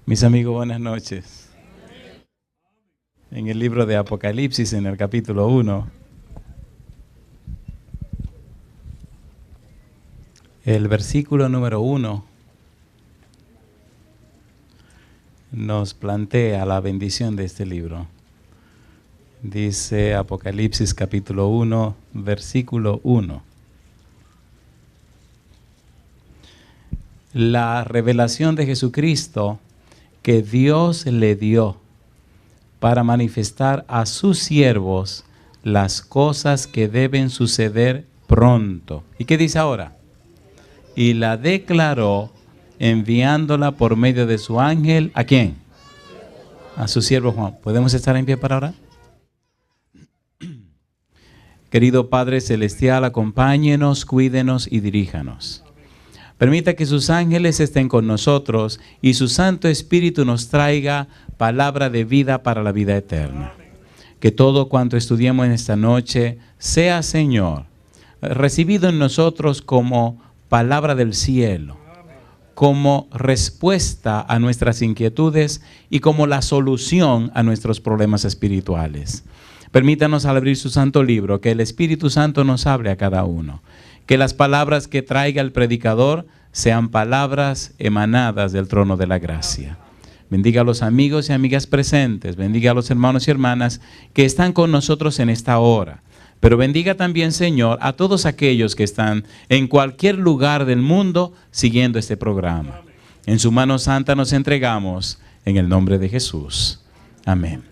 Mis amigos, buenas noches. En el libro de Apocalipsis, en el capítulo 1, el versículo número 1 nos plantea la bendición de este libro. Dice Apocalipsis capítulo 1, versículo 1. La revelación de Jesucristo que Dios le dio para manifestar a sus siervos las cosas que deben suceder pronto. ¿Y qué dice ahora? Y la declaró enviándola por medio de su ángel. ¿A quién? A su siervo Juan. ¿Podemos estar en pie para orar? Querido Padre Celestial, acompáñenos, cuídenos y diríjanos. Permita que sus ángeles estén con nosotros y su Santo Espíritu nos traiga palabra de vida para la vida eterna. Que todo cuanto estudiemos en esta noche sea, Señor, recibido en nosotros como palabra del cielo, como respuesta a nuestras inquietudes y como la solución a nuestros problemas espirituales. Permítanos al abrir su santo libro, que el Espíritu Santo nos hable a cada uno. Que las palabras que traiga el predicador sean palabras emanadas del trono de la gracia. Bendiga a los amigos y amigas presentes, bendiga a los hermanos y hermanas que están con nosotros en esta hora. Pero bendiga también, Señor, a todos aquellos que están en cualquier lugar del mundo siguiendo este programa. En su mano santa nos entregamos en el nombre de Jesús. Amén.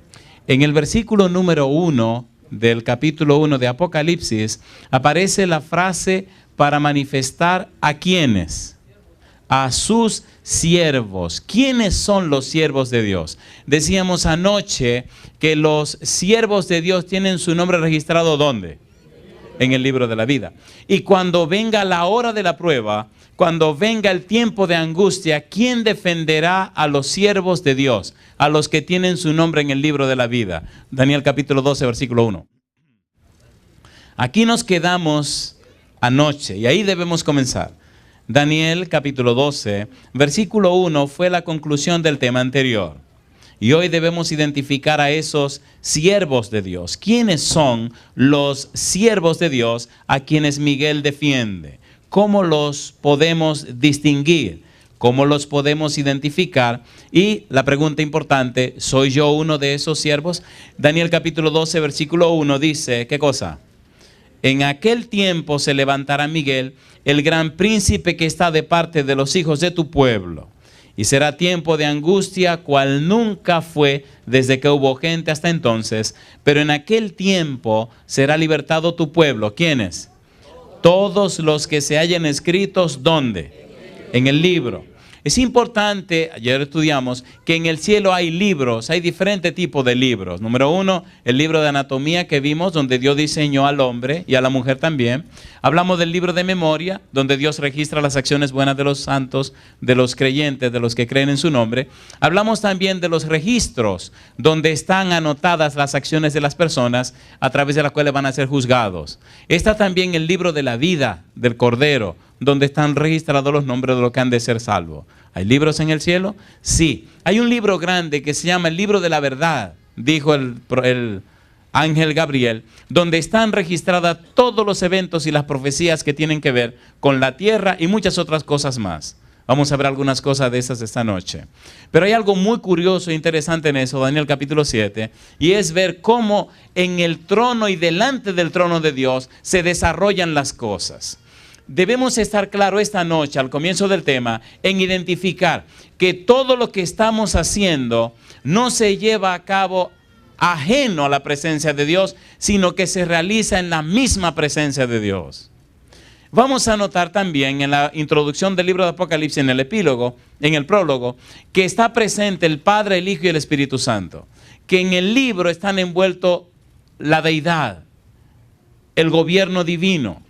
En el versículo número 1 del capítulo 1 de Apocalipsis aparece la frase para manifestar a quiénes, a sus siervos. ¿Quiénes son los siervos de Dios? Decíamos anoche que los siervos de Dios tienen su nombre registrado ¿dónde? En el libro de la vida. Y cuando venga la hora de la prueba, cuando venga el tiempo de angustia, ¿quién defenderá a los siervos de Dios? A los que tienen su nombre en el libro de la vida. Daniel capítulo 12, versículo 1. Aquí nos quedamos anoche y ahí debemos comenzar. Daniel capítulo 12, versículo 1 fue la conclusión del tema anterior. Y hoy debemos identificar a esos siervos de Dios. ¿Quiénes son los siervos de Dios a quienes Miguel defiende? ¿Cómo los podemos distinguir? ¿Cómo los podemos identificar? Y la pregunta importante, ¿soy yo uno de esos siervos? Daniel capítulo 12, versículo 1 dice, ¿qué cosa? En aquel tiempo se levantará Miguel, el gran príncipe que está de parte de los hijos de tu pueblo. Y será tiempo de angustia, cual nunca fue desde que hubo gente hasta entonces. Pero en aquel tiempo será libertado tu pueblo. ¿Quiénes? Todos los que se hallen escritos, ¿dónde? En el libro. Es importante, ayer estudiamos, que en el cielo hay libros, hay diferentes tipos de libros. Número 1, el libro de anatomía que vimos, donde Dios diseñó al hombre y a la mujer también. Hablamos del libro de memoria, donde Dios registra las acciones buenas de los santos, de los creyentes, de los que creen en su nombre. Hablamos también de los registros, donde están anotadas las acciones de las personas a través de las cuales van a ser juzgados. Está también el libro de la vida del Cordero, donde están registrados los nombres de los que han de ser salvos. ¿Hay libros en el cielo? Sí. Hay un libro grande que se llama el libro de la verdad, dijo el ángel Gabriel, donde están registradas todos los eventos y las profecías que tienen que ver con la tierra y muchas otras cosas más. Vamos a ver algunas cosas de esas esta noche. Pero hay algo muy curioso e interesante en eso, Daniel capítulo 7, y es ver cómo en el trono y delante del trono de Dios se desarrollan las cosas. Debemos estar claro esta noche, al comienzo del tema, en identificar que todo lo que estamos haciendo no se lleva a cabo ajeno a la presencia de Dios, sino que se realiza en la misma presencia de Dios. Vamos a notar también en la introducción del libro de Apocalipsis, en el epílogo, en el prólogo, que está presente el Padre, el Hijo y el Espíritu Santo. Que en el libro están envueltos la deidad, el gobierno divino,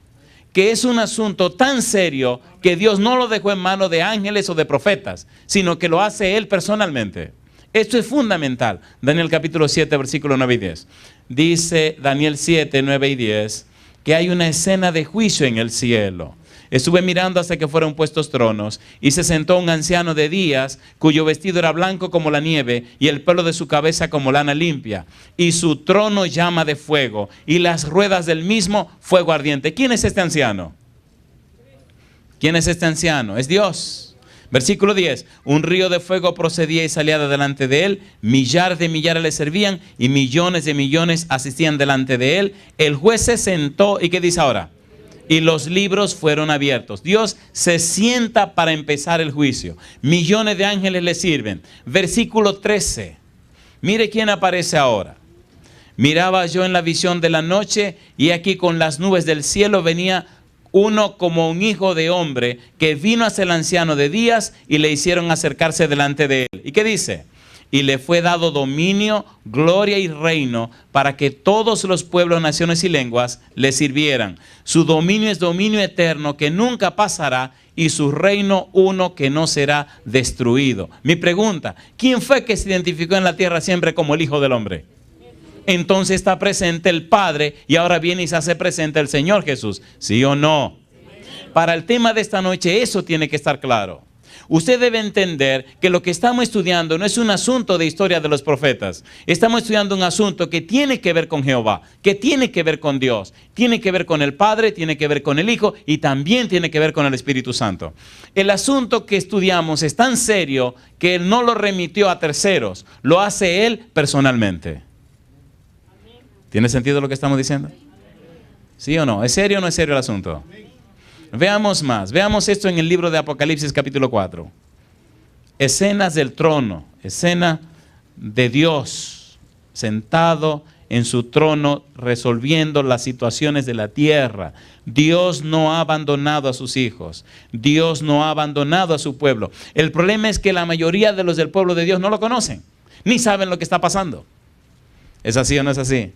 que es un asunto tan serio que Dios no lo dejó en manos de ángeles o de profetas, sino que lo hace Él personalmente. Esto es fundamental. Daniel capítulo 7, versículos 9 y 10. Dice Daniel 7, 9 y 10, que hay una escena de juicio en el cielo. Estuve mirando hasta que fueron puestos tronos, y se sentó un anciano de días, cuyo vestido era blanco como la nieve, y el pelo de su cabeza como lana limpia, y su trono llama de fuego, y las ruedas del mismo fuego ardiente. ¿Quién es este anciano? ¿Quién es este anciano? Es Dios. Versículo 10, un río de fuego procedía y salía de delante de él, millares de millares le servían y millones de millones asistían delante de él. El juez se sentó, ¿y qué dice ahora? Y los libros fueron abiertos. Dios se sienta para empezar el juicio. Millones de ángeles le sirven. Versículo 13, mire quién aparece ahora. Miraba yo en la visión de la noche, y aquí con las nubes del cielo venía uno como un hijo de hombre, que vino hacia el anciano de días y le hicieron acercarse delante de él. ¿Y qué dice? Y le fue dado dominio, gloria y reino, para que todos los pueblos, naciones y lenguas le sirvieran. Su dominio es dominio eterno que nunca pasará, y su reino uno que no será destruido. Mi pregunta, ¿quién fue que se identificó en la tierra siempre como el Hijo del Hombre? Entonces está presente el Padre, y ahora viene y se hace presente el Señor Jesús. ¿Sí o no? Para el tema de esta noche eso tiene que estar claro. Usted debe entender que lo que estamos estudiando no es un asunto de historia de los profetas. Estamos estudiando un asunto que tiene que ver con Jehová, que tiene que ver con Dios, tiene que ver con el Padre, tiene que ver con el Hijo y también tiene que ver con el Espíritu Santo. El asunto que estudiamos es tan serio que Él no lo remitió a terceros, lo hace Él personalmente. ¿Tiene sentido lo que estamos diciendo? ¿Sí o no? ¿Es serio o no es serio el asunto? Veamos más. Veamos esto en el libro de Apocalipsis capítulo 4. Escenas del trono. Escena de Dios sentado en su trono resolviendo las situaciones de la tierra. Dios no ha abandonado a sus hijos. Dios no ha abandonado a su pueblo. El problema es que la mayoría de los del pueblo de Dios no lo conocen, ni saben lo que está pasando. ¿Es así o no es así?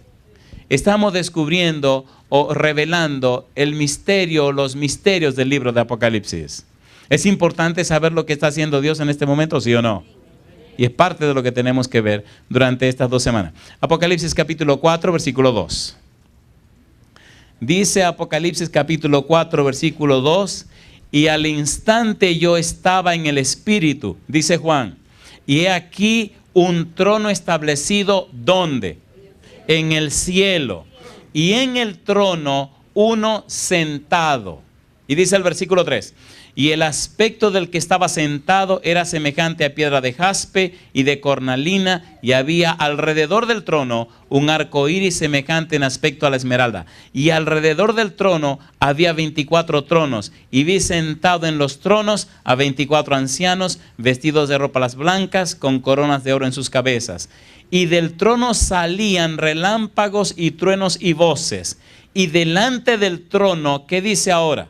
Estamos descubriendo o revelando el misterio, los misterios del libro de Apocalipsis. ¿Es importante saber lo que está haciendo Dios en este momento, sí o no? Y es parte de lo que tenemos que ver durante estas 2 semanas. Apocalipsis capítulo 4, versículo 2. Dice Apocalipsis capítulo 4, versículo 2, y al instante yo estaba en el Espíritu, dice Juan, y he aquí un trono establecido, ¿dónde? En el cielo, y en el trono uno sentado. Y dice el versículo 3, y el aspecto del que estaba sentado era semejante a piedra de jaspe y de cornalina, y había alrededor del trono un arco iris semejante en aspecto a la esmeralda. Y alrededor del trono había 24 tronos, y vi sentado en los tronos a 24 ancianos, vestidos de ropas blancas, con coronas de oro en sus cabezas. Y del trono salían relámpagos y truenos y voces. Y delante del trono, ¿qué dice ahora?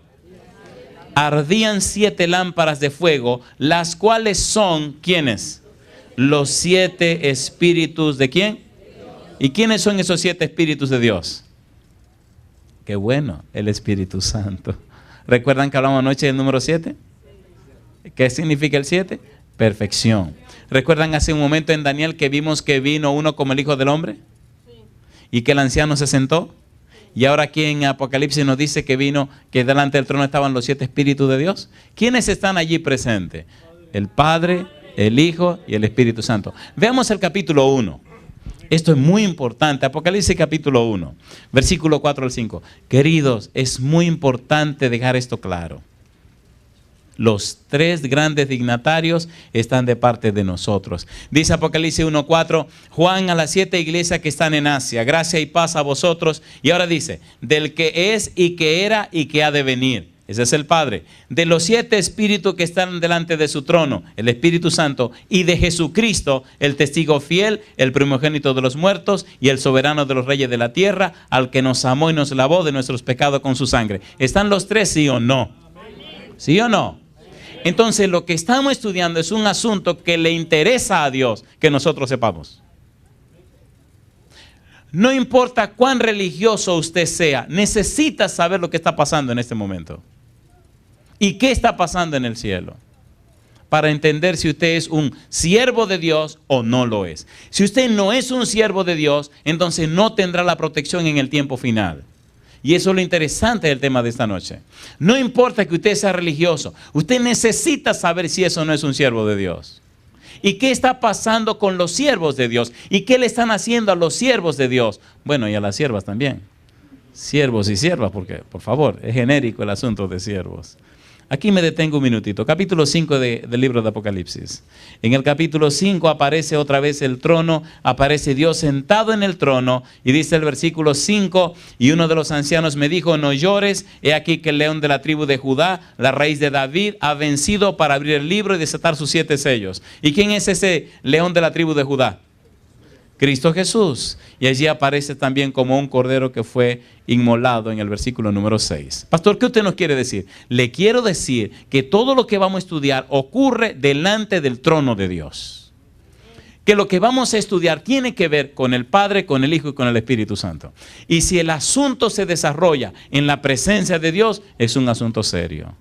Ardían 7 lámparas de fuego, las cuales son, ¿quiénes? Los 7 espíritus ¿de quién? ¿Y quiénes son esos 7 espíritus de Dios? Qué bueno, el Espíritu Santo. ¿Recuerdan que hablamos anoche del número 7? ¿Qué significa el 7? Perfección. ¿Recuerdan hace un momento en Daniel que vimos que vino uno como el Hijo del Hombre? Y que el anciano se sentó. Y ahora aquí en Apocalipsis nos dice que vino, que delante del trono estaban los 7 espíritus de Dios. ¿Quiénes están allí presentes? El Padre, el Hijo y el Espíritu Santo. Veamos el capítulo 1. Esto es muy importante. Apocalipsis capítulo 1, versículo 4 al 5. Queridos, es muy importante dejar esto claro. Los 3 grandes dignatarios están de parte de nosotros. Dice Apocalipsis 1:4, Juan a las 7 iglesias que están en Asia, gracia y paz a vosotros. Y ahora dice, del que es y que era y que ha de venir. Ese es el Padre. De los 7 espíritus que están delante de su trono, el Espíritu Santo, y de Jesucristo, el testigo fiel, el primogénito de los muertos y el soberano de los reyes de la tierra, al que nos amó y nos lavó de nuestros pecados con su sangre. ¿Están los 3, sí o no? ¿Sí o no? Entonces lo que estamos estudiando es un asunto que le interesa a Dios que nosotros sepamos. No importa cuán religioso usted sea, necesita saber lo que está pasando en este momento. ¿Y qué está pasando en el cielo? Para entender si usted es un siervo de Dios o no lo es. Si usted no es un siervo de Dios, entonces no tendrá la protección en el tiempo final. Y eso es lo interesante del tema de esta noche. No importa que usted sea religioso, usted necesita saber si eso no es un siervo de Dios. ¿Y qué está pasando con los siervos de Dios? ¿Y qué le están haciendo a los siervos de Dios? Bueno, y a las siervas también. Siervos y siervas, porque, por favor, es genérico el asunto de siervos. Aquí me detengo un minutito. Capítulo 5 del libro de Apocalipsis. En el capítulo 5 aparece otra vez el trono, aparece Dios sentado en el trono y dice el versículo 5, y uno de los ancianos me dijo, no llores, he aquí que el león de la tribu de Judá, la raíz de David, ha vencido para abrir el libro y desatar sus 7 sellos. ¿Y quién es ese león de la tribu de Judá? Cristo Jesús. Y allí aparece también como un cordero que fue inmolado en el versículo número 6. Pastor, ¿qué usted nos quiere decir? Le quiero decir que todo lo que vamos a estudiar ocurre delante del trono de Dios. Que lo que vamos a estudiar tiene que ver con el Padre, con el Hijo y con el Espíritu Santo. Y si el asunto se desarrolla en la presencia de Dios, es un asunto serio.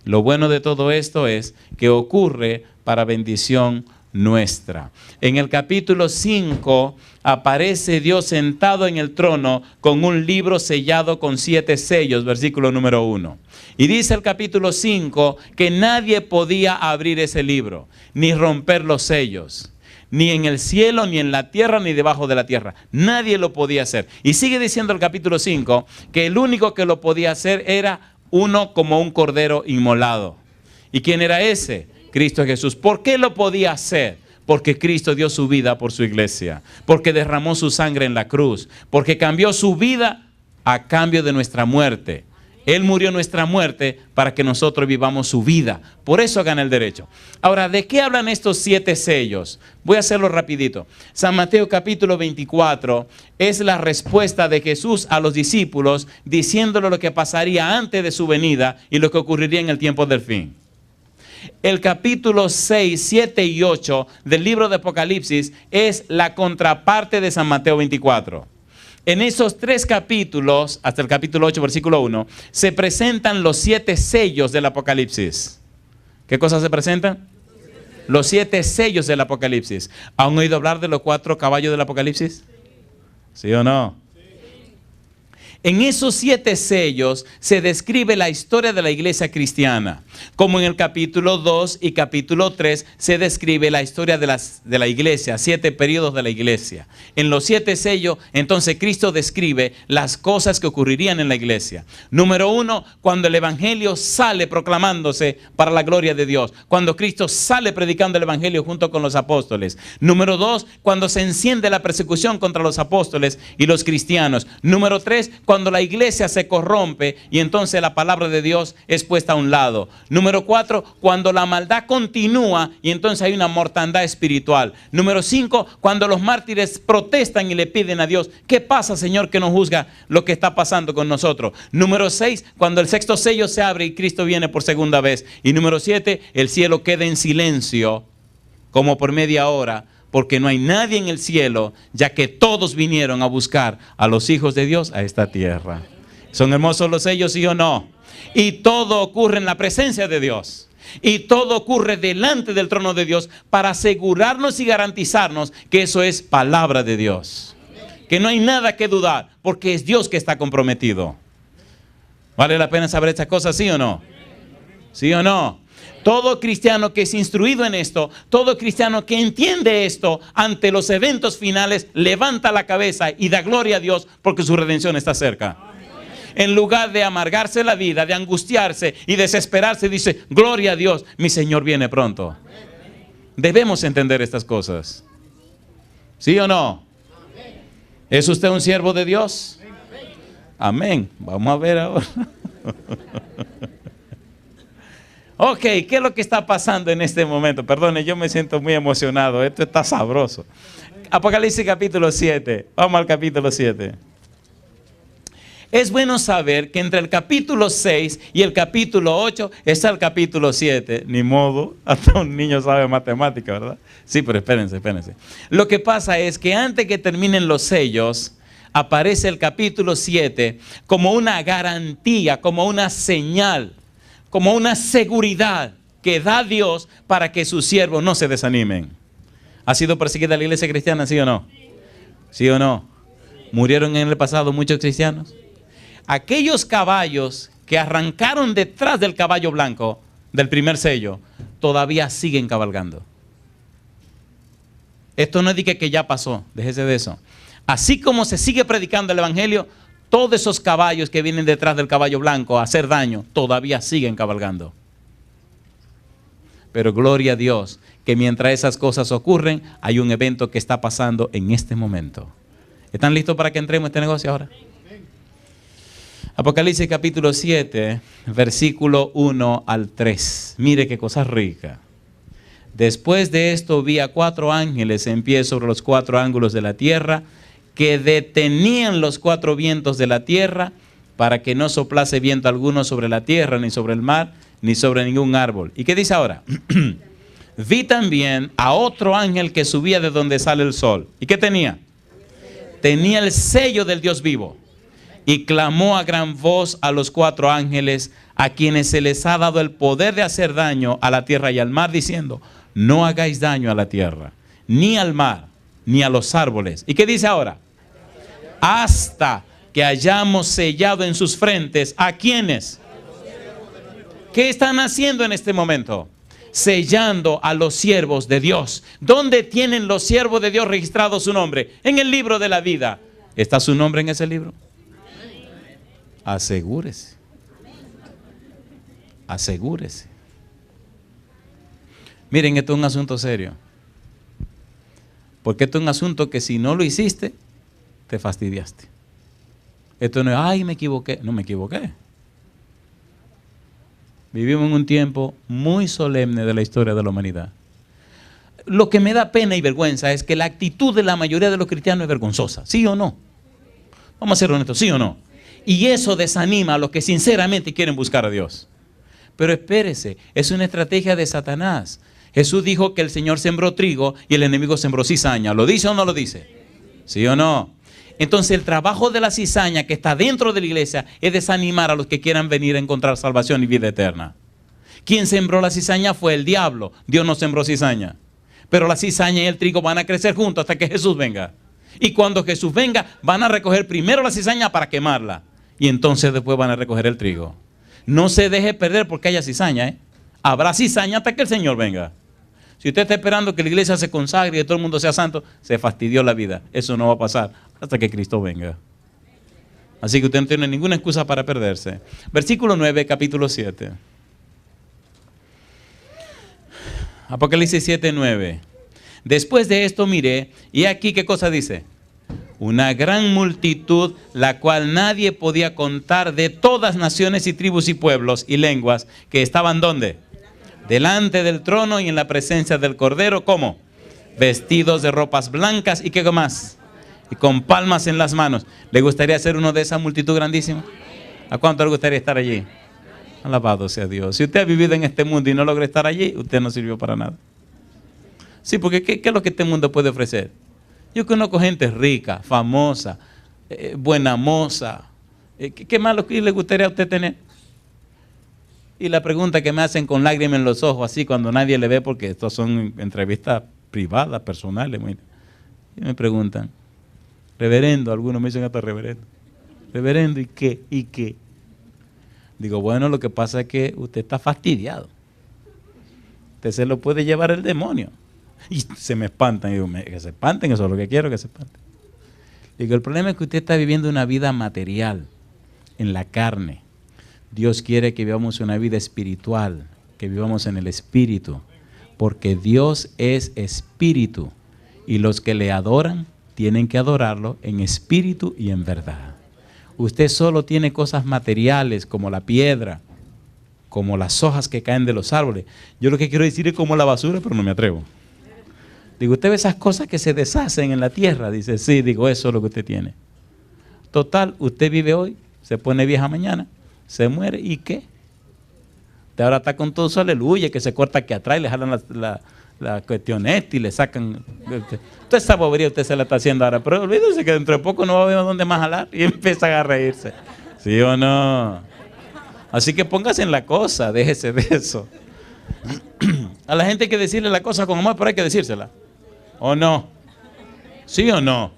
Lo bueno de todo esto es que ocurre para bendición nuestra. En el capítulo 5 aparece Dios sentado en el trono con un libro sellado con 7 sellos, versículo número 1. Y dice el capítulo 5 que nadie podía abrir ese libro, ni romper los sellos, ni en el cielo, ni en la tierra, ni debajo de la tierra. Nadie lo podía hacer. Y sigue diciendo el capítulo 5 que el único que lo podía hacer era uno como un cordero inmolado. ¿Y quién era ese? Cristo Jesús. ¿Por qué lo podía hacer? Porque Cristo dio su vida por su iglesia, porque derramó su sangre en la cruz, porque cambió su vida a cambio de nuestra muerte. Él murió nuestra muerte para que nosotros vivamos su vida. Por eso gana el derecho. Ahora, ¿de qué hablan estos 7 sellos? Voy a hacerlo rapidito. San Mateo capítulo 24 es la respuesta de Jesús a los discípulos diciéndole lo que pasaría antes de su venida y lo que ocurriría en el tiempo del fin. El capítulo 6, 7 y 8 del libro de Apocalipsis es la contraparte de San Mateo 24. En esos 3 capítulos, hasta el capítulo 8, versículo 1, se presentan los 7 sellos del Apocalipsis. ¿Qué cosas se presentan? Los 7 sellos del Apocalipsis. ¿Han oído hablar de los 4 caballos del Apocalipsis? ¿Sí o no? En esos 7 sellos se describe la historia de la iglesia cristiana. Como en el capítulo 2 y capítulo 3 se describe la historia de la iglesia, 7 periodos de la iglesia. En los 7 sellos, entonces Cristo describe las cosas que ocurrirían en la iglesia. Número 1, cuando el evangelio sale proclamándose para la gloria de Dios. Cuando Cristo sale predicando el evangelio junto con los apóstoles. Número 2, cuando se enciende la persecución contra los apóstoles y los cristianos. Número 3, cuando la iglesia se corrompe y entonces la palabra de Dios es puesta a un lado. Número 4, cuando la maldad continúa y entonces hay una mortandad espiritual. Número 5, cuando los mártires protestan y le piden a Dios, ¿qué pasa, Señor, que no juzga lo que está pasando con nosotros? Número 6, cuando el 6º sello se abre y Cristo viene por segunda vez. Y número 7, el cielo queda en silencio como por media hora, porque no hay nadie en el cielo, ya que todos vinieron a buscar a los hijos de Dios a esta tierra. ¿Son hermosos los sellos, sí o no? Y todo ocurre en la presencia de Dios. Y todo ocurre delante del trono de Dios para asegurarnos y garantizarnos que eso es palabra de Dios. Que no hay nada que dudar, porque es Dios que está comprometido. ¿Vale la pena saber estas cosas, sí o no? ¿Sí o no? Todo cristiano que es instruido en esto, todo cristiano que entiende esto, ante los eventos finales, levanta la cabeza y da gloria a Dios porque su redención está cerca. En lugar de amargarse la vida, de angustiarse y desesperarse, dice, gloria a Dios, mi Señor viene pronto. Debemos entender estas cosas. ¿Sí o no? ¿Es usted un siervo de Dios? Amén. Vamos a ver ahora. Ok, ¿qué es lo que está pasando en este momento? Perdone, yo me siento muy emocionado. Esto está sabroso. Apocalipsis capítulo 7. Vamos al capítulo 7. Es bueno saber que entre el capítulo 6 y el capítulo 8 está el capítulo 7. Ni modo, hasta un niño sabe matemática, ¿verdad? Sí, pero espérense. Lo que pasa es que antes que terminen los sellos, aparece el capítulo 7 como una garantía, como una señal, como una seguridad que da Dios para que sus siervos no se desanimen. ¿Ha sido perseguida la iglesia cristiana, sí o no? ¿Sí o no? Murieron en el pasado muchos cristianos. Aquellos caballos que arrancaron detrás del caballo blanco, del primer sello, todavía siguen cabalgando. Esto no es de que ya pasó, déjese de eso. Así como se sigue predicando el evangelio, todos esos caballos que vienen detrás del caballo blanco a hacer daño, todavía siguen cabalgando. Pero gloria a Dios, que mientras esas cosas ocurren, hay un evento que está pasando en este momento. ¿Están listos para que entremos en este negocio ahora? Apocalipsis capítulo 7, versículo 1 al 3. Mire qué cosa rica. Después de esto vi a 4 ángeles en pie sobre los 4 ángulos de la tierra, que detenían los 4 vientos de la tierra, para que no soplase viento alguno sobre la tierra, ni sobre el mar, ni sobre ningún árbol. ¿Y qué dice ahora? Vi también a otro ángel que subía de donde sale el sol. ¿Y qué tenía? Tenía el sello del Dios vivo. Y clamó a gran voz a los 4 ángeles, a quienes se les ha dado el poder de hacer daño a la tierra y al mar, diciendo: no hagáis daño a la tierra, ni al mar, ni a los árboles. ¿Y qué dice ahora? Hasta que hayamos sellado en sus frentes, ¿a quiénes? ¿Qué están haciendo en este momento? Sellando a los siervos de Dios. ¿Dónde tienen los siervos de Dios registrado su nombre? En el libro de la vida. ¿Está su nombre en ese libro? Asegúrese. Asegúrese. Miren, esto es un asunto serio. Porque esto es un asunto que si no lo hiciste, te fastidiaste. Esto no es, ay, me equivoqué. No me equivoqué. Vivimos en un tiempo muy solemne de la historia de la humanidad. Lo que me da pena y vergüenza es que la actitud de la mayoría de los cristianos es vergonzosa. ¿Sí o no? Vamos a ser honestos, ¿sí o no? Y eso desanima a los que sinceramente quieren buscar a Dios. Pero espérese, es una estrategia de Satanás. Jesús dijo que el Señor sembró trigo y el enemigo sembró cizaña. ¿Lo dice o no lo dice? ¿Sí o no? Entonces el trabajo de la cizaña que está dentro de la iglesia es desanimar a los que quieran venir a encontrar salvación y vida eterna. Quien sembró la cizaña fue el diablo. Dios no sembró cizaña. Pero la cizaña y el trigo van a crecer juntos hasta que Jesús venga. Y cuando Jesús venga, van a recoger primero la cizaña para quemarla. Y entonces después van a recoger el trigo. No se deje perder porque haya cizaña, ¿eh? Habrá cizaña hasta que el Señor venga. Si usted está esperando que la iglesia se consagre y que todo el mundo sea santo, se fastidió la vida. Eso no va a pasar hasta que Cristo venga. Así que usted no tiene ninguna excusa para perderse. Versículo 9, capítulo 7. Apocalipsis 7, 9. Después de esto miré, y aquí, ¿qué cosa dice? Una gran multitud, la cual nadie podía contar, de todas naciones y tribus y pueblos y lenguas, que estaban ¿dónde? Delante del trono y en la presencia del Cordero. ¿Cómo? Vestidos de ropas blancas y ¿qué más? Y con palmas en las manos. ¿Le gustaría ser uno de esa multitud grandísima? ¿A cuánto le gustaría estar allí? Alabado sea Dios. Si usted ha vivido en este mundo y no logra estar allí, usted no sirvió para nada. Sí, porque ¿qué es lo que este mundo puede ofrecer? Yo conozco gente rica, famosa, buena moza. ¿Qué más le gustaría a usted tener? Y la pregunta que me hacen con lágrimas en los ojos, así cuando nadie le ve, porque estas son entrevistas privadas, personales. Y me preguntan, reverendo, algunos me dicen hasta reverendo. Reverendo, ¿y qué? ¿Y qué? Digo, bueno, lo que pasa es que usted está fastidiado. Usted se lo puede llevar el demonio. Y se me espantan. Digo, que se espanten, eso es lo que quiero, que se espanten. Digo, el problema es que usted está viviendo una vida material, en la carne. Dios quiere que vivamos una vida espiritual, que vivamos en el espíritu, porque Dios es espíritu y los que le adoran tienen que adorarlo en espíritu y en verdad. Usted solo tiene cosas materiales como la piedra, como las hojas que caen de los árboles. Yo lo que quiero decir es como la basura, pero no me atrevo. Digo, usted ve esas cosas que se deshacen en la tierra. Dice, sí, digo, eso es lo que usted tiene. Total, usted vive hoy, se pone vieja mañana, se muere, ¿y qué? Usted ahora está con todo su aleluya, que se corta aquí atrás y le jalan la cuestión esta y le sacan. Toda esa bobería usted se la está haciendo ahora, pero olvídese que dentro de poco no va a ver dónde más jalar y empiezan a reírse. ¿Sí o no? Así que póngase en la cosa, déjese de eso. A la gente hay que decirle la cosa con amor, pero hay que decírsela. ¿O no? ¿Sí o no?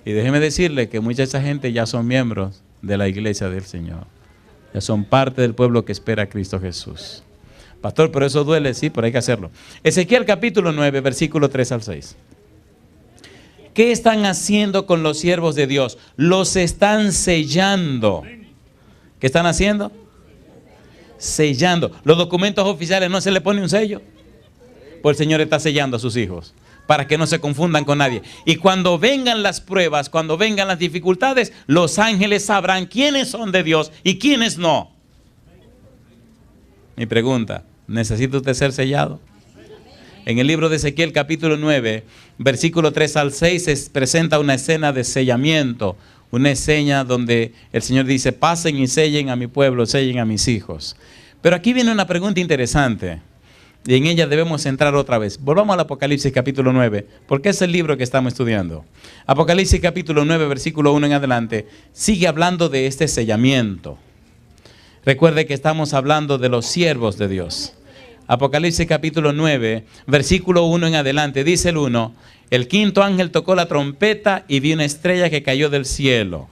Y déjeme decirle que mucha de esa gente ya son miembros de la iglesia del Señor. Ya son parte del pueblo que espera a Cristo Jesús. Pastor, pero eso duele, sí, pero hay que hacerlo. Ezequiel capítulo 9, versículo 3 al 6. ¿Qué están haciendo con los siervos de Dios? Los están sellando. ¿Qué están haciendo? Sellando. Los documentos oficiales no se le pone un sello. Pues el Señor está sellando a sus hijos para que no se confundan con nadie. Y cuando vengan las pruebas, cuando vengan las dificultades, los ángeles sabrán quiénes son de Dios y quiénes no. Mi pregunta, ¿necesita usted ser sellado? En el libro de Ezequiel capítulo 9, versículo 3 al 6, se presenta una escena de sellamiento. Una escena donde el Señor dice, pasen y sellen a mi pueblo, sellen a mis hijos. Pero aquí viene una pregunta interesante. Y en ella debemos entrar otra vez. Volvamos al Apocalipsis capítulo 9, porque es el libro que estamos estudiando. Apocalipsis capítulo 9, versículo 1 en adelante, sigue hablando de este sellamiento. Recuerde que estamos hablando de los siervos de Dios. Apocalipsis capítulo 9, versículo 1 en adelante, dice el 1, el quinto ángel tocó la trompeta y vi una estrella que cayó del cielo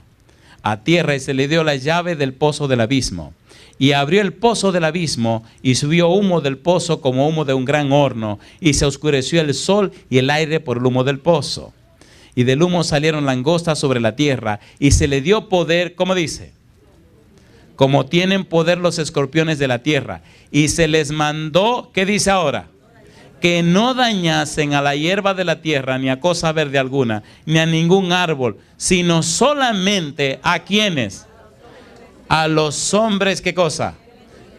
a tierra y se le dio la llave del pozo del abismo. Y abrió el pozo del abismo y subió humo del pozo como humo de un gran horno y se oscureció el sol y el aire por el humo del pozo. Y del humo salieron langostas sobre la tierra y se le dio poder, ¿cómo dice? Como tienen poder los escorpiones de la tierra. Y se les mandó, ¿qué dice ahora? Que no dañasen a la hierba de la tierra, ni a cosa verde alguna, ni a ningún árbol, sino solamente a quienes, a los hombres, ¿qué cosa?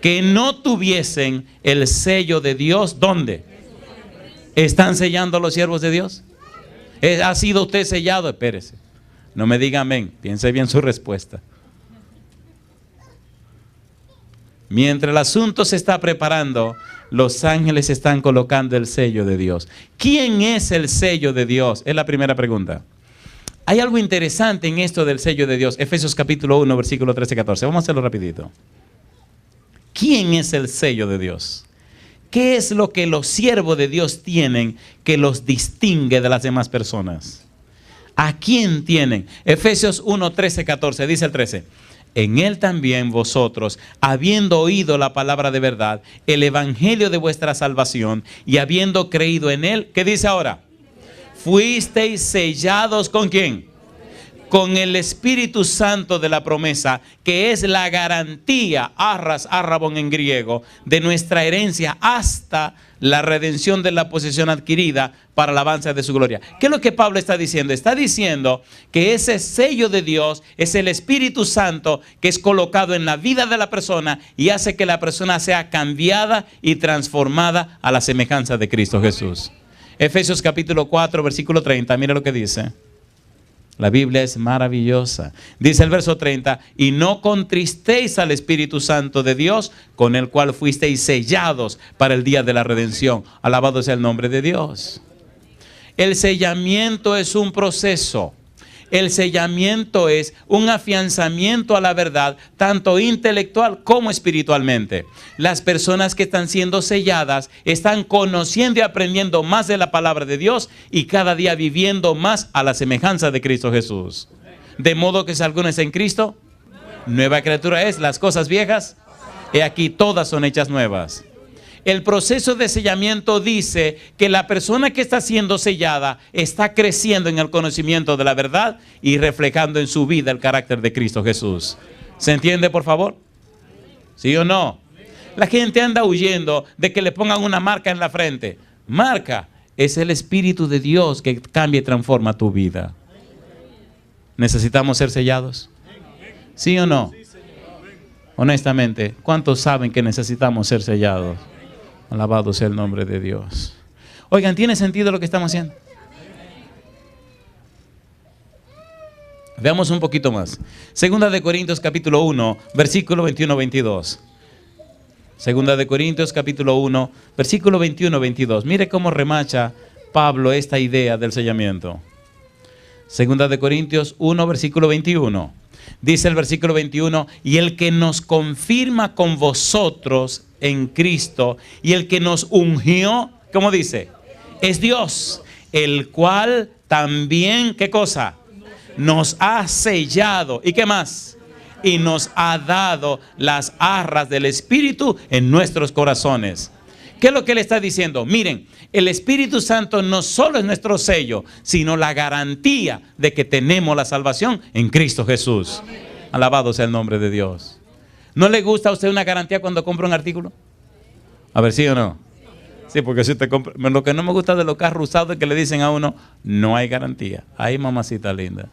Que no tuviesen el sello de Dios. ¿Dónde? ¿Están sellando a los siervos de Dios? ¿Ha sido usted sellado? Espérese, no me diga amén, piense bien su respuesta. Mientras el asunto se está preparando, los ángeles están colocando el sello de Dios. ¿Quién es el sello de Dios? Es la primera pregunta. Hay algo interesante en esto del sello de Dios. Efesios capítulo 1, versículo 13-14. Vamos a hacerlo rapidito. ¿Quién es el sello de Dios? ¿Qué es lo que los siervos de Dios tienen que los distingue de las demás personas? ¿A quién tienen? Efesios 1, 13-14. Dice el 13. En él también vosotros, habiendo oído la palabra de verdad, el evangelio de vuestra salvación, y habiendo creído en él, ¿qué dice ahora? Fuisteis sellados ¿con quién? Con el Espíritu Santo de la promesa, que es la garantía, arras, arrabón en griego, de nuestra herencia hasta la redención de la posesión adquirida para la alabanza de su gloria. ¿Qué es lo que Pablo está diciendo? Está diciendo que ese sello de Dios es el Espíritu Santo que es colocado en la vida de la persona y hace que la persona sea cambiada y transformada a la semejanza de Cristo Jesús. Efesios capítulo 4, versículo 30, mira lo que dice. La Biblia es maravillosa. Dice el verso 30, y no contristéis al Espíritu Santo de Dios, con el cual fuisteis sellados para el día de la redención. Alabado sea el nombre de Dios. El sellamiento es un proceso. El sellamiento es un afianzamiento a la verdad, tanto intelectual como espiritualmente. Las personas que están siendo selladas están conociendo y aprendiendo más de la palabra de Dios y cada día viviendo más a la semejanza de Cristo Jesús. De modo que si alguno es en Cristo, nueva criatura es. Las cosas viejas, he aquí todas son hechas nuevas. El proceso de sellamiento dice que la persona que está siendo sellada está creciendo en el conocimiento de la verdad y reflejando en su vida el carácter de Cristo Jesús. ¿Se entiende, por favor? ¿Sí o no? La gente anda huyendo de que le pongan una marca en la frente. Marca es el Espíritu de Dios que cambia y transforma tu vida. ¿Necesitamos ser sellados? ¿Sí o no? Honestamente, ¿cuántos saben que necesitamos ser sellados? Alabado sea el nombre de Dios. Oigan, ¿tiene sentido lo que estamos haciendo? Veamos un poquito más. Segunda de Corintios capítulo 1, versículo 21-22. Segunda de Corintios capítulo 1, versículo 21-22. Mire cómo remacha Pablo esta idea del sellamiento. Segunda de Corintios 1, versículo 21. Dice el versículo 21, y el que nos confirma con vosotros en Cristo y el que nos ungió, ¿cómo dice? Es Dios, el cual también, ¿qué cosa? nos ha sellado. ¿Y qué más? Y nos ha dado las arras del Espíritu en nuestros corazones. ¿Qué es lo que le está diciendo? Miren, el Espíritu Santo no solo es nuestro sello, sino la garantía de que tenemos la salvación en Cristo Jesús. Alabado sea el nombre de Dios. ¿No le gusta a usted una garantía cuando compra un artículo? A ver, ¿sí o no? Sí, porque si usted compra, lo que no me gusta de los carros usados es que le dicen a uno, no hay garantía. Ahí, mamacita linda.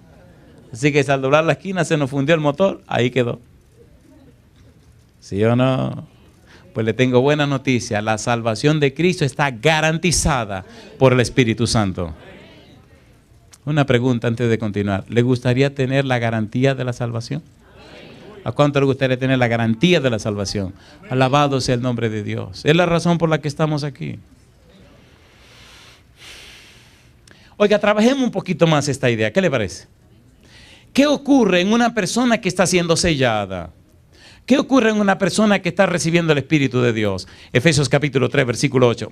Así que al doblar la esquina se nos fundió el motor, ahí quedó. ¿Sí o no? Pues le tengo buena noticia, la salvación de Cristo está garantizada por el Espíritu Santo. Una pregunta antes de continuar. ¿Le gustaría tener la garantía de la salvación? ¿A cuánto le gustaría tener la garantía de la salvación? Alabado sea el nombre de Dios. Es la razón por la que estamos aquí. Oiga, trabajemos un poquito más esta idea. ¿Qué le parece? ¿Qué ocurre en una persona que está siendo sellada? ¿Qué ocurre en una persona que está recibiendo el Espíritu de Dios? Efesios capítulo 3, versículo 8.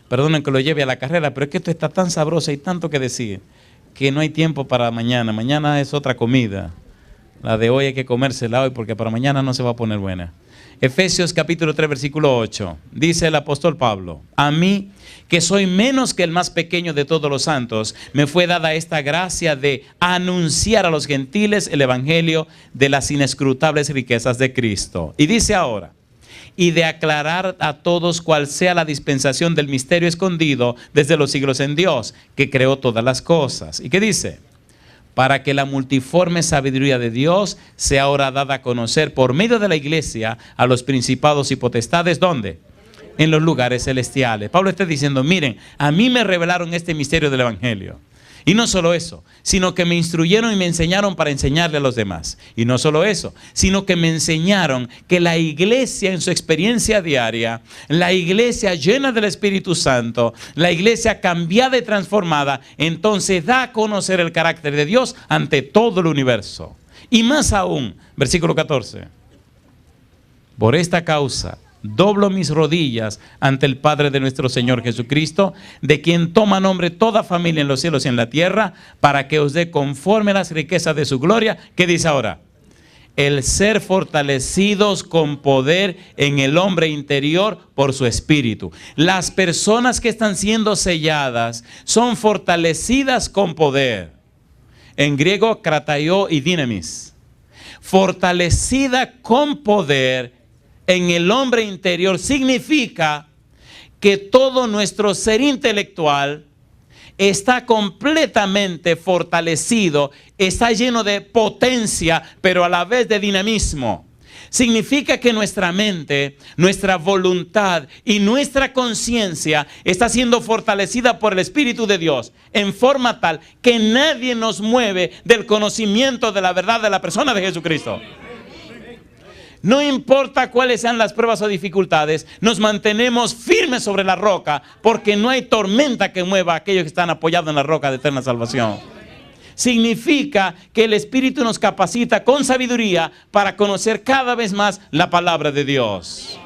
Perdonen que lo lleve a la carrera, pero es que esto está tan sabroso y tanto que decir que no hay tiempo para mañana. Mañana es otra comida. La de hoy hay que comérsela hoy porque para mañana no se va a poner buena. Efesios capítulo 3, versículo 8. Dice el apóstol Pablo: a mí, que soy menos que el más pequeño de todos los santos, me fue dada esta gracia de anunciar a los gentiles el evangelio de las inescrutables riquezas de Cristo. Y dice ahora: y de aclarar a todos cuál sea la dispensación del misterio escondido desde los siglos en Dios, que creó todas las cosas. ¿Y qué dice? Para que la multiforme sabiduría de Dios sea ahora dada a conocer por medio de la iglesia a los principados y potestades, ¿dónde? En los lugares celestiales. Pablo está diciendo, miren, a mí me revelaron este misterio del evangelio. Y no solo eso, sino que me instruyeron y me enseñaron para enseñarle a los demás. Y no solo eso, sino que me enseñaron que la iglesia en su experiencia diaria, la iglesia llena del Espíritu Santo, la iglesia cambiada y transformada, entonces da a conocer el carácter de Dios ante todo el universo. Y más aún, versículo 14, por esta causa doblo mis rodillas ante el Padre de nuestro Señor Jesucristo, de quien toma nombre toda familia en los cielos y en la tierra, para que os dé conforme a las riquezas de su gloria. ¿Qué dice ahora? El ser fortalecidos con poder en el hombre interior por su espíritu. Las personas que están siendo selladas son fortalecidas con poder. En griego, krataio y dinamis. Fortalecida con poder en el hombre interior significa que todo nuestro ser intelectual está completamente fortalecido, está lleno de potencia, pero a la vez de dinamismo. Significa que nuestra mente, nuestra voluntad y nuestra conciencia está siendo fortalecida por el Espíritu de Dios en forma tal que nadie nos mueve del conocimiento de la verdad de la persona de Jesucristo. No importa cuáles sean las pruebas o dificultades, nos mantenemos firmes sobre la roca, porque no hay tormenta que mueva a aquellos que están apoyados en la roca de eterna salvación. Significa que el Espíritu nos capacita con sabiduría para conocer cada vez más la palabra de Dios.